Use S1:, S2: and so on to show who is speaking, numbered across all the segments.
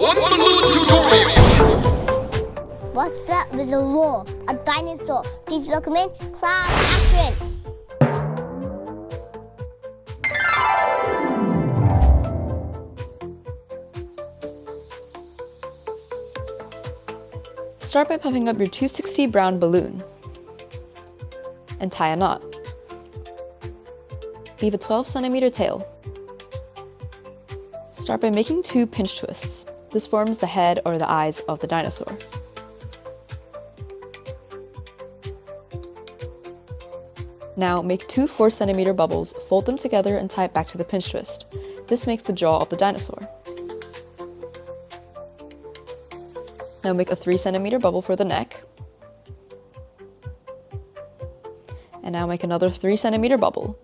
S1: One Balloon Tutorial.
S2: What's that with a roar? A dinosaur. Please welcome in class action.
S3: Start by pumping up your 260 brown balloon and tie a knot. Leave a 12 centimeter tail. Start by making 2 pinch twists. This forms the head or the eyes of the dinosaur. Now make 2 4 centimeter bubbles, fold them together and tie it back to the pinch twist. This makes the jaw of the dinosaur. Now make a 3 centimeter bubble for the neck. And now make another 3 centimeter bubble.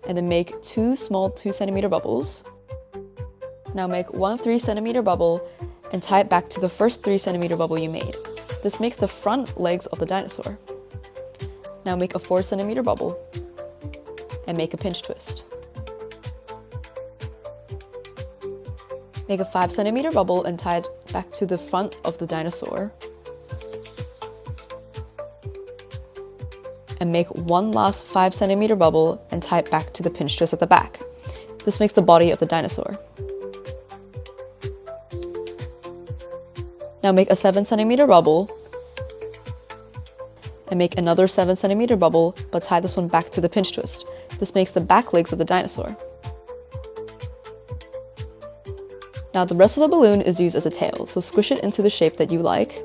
S3: And then make 2 small 2 centimeter bubbles. Now make 1 3 centimeter bubble and tie it back to the first 3 centimeter bubble you made. This makes the front legs of the dinosaur. Now make a 4 centimeter bubble and make a pinch twist. Make a 5 centimeter bubble and tie it back to the front of the dinosaur. And make one last 5 centimeter bubble and tie it back to the pinch twist at the back. This makes the body of the dinosaur. Now make a 7 centimeter bubble and make another 7 centimeter bubble, but tie this one back to the pinch twist. This makes the back legs of the dinosaur. Now the rest of the balloon is used as a tail, so squish it into the shape that you like.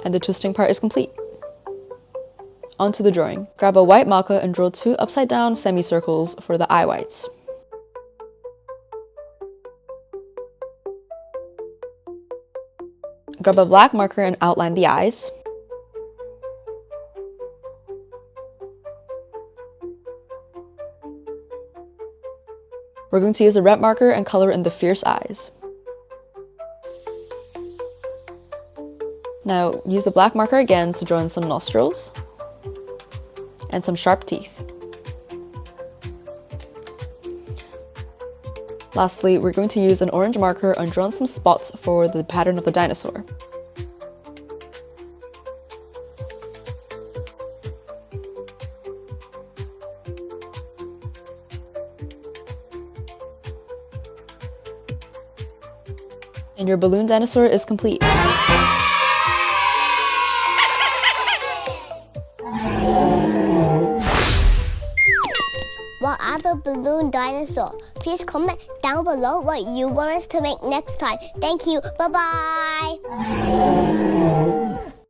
S3: And the twisting part is complete. Onto the drawing. Grab a white marker and draw 2 upside down semicircles for the eye whites. Grab a black marker and outline the eyes. We're going to use a red marker and color in the fierce eyes. Now use the black marker again to draw in some nostrils and some sharp teeth. Lastly, we're going to use an orange marker and draw in some spots for the pattern of the dinosaur. And your balloon dinosaur is complete.
S2: What other balloon dinosaur? Please comment down below what you want us to make next time. Thank you. Bye-bye.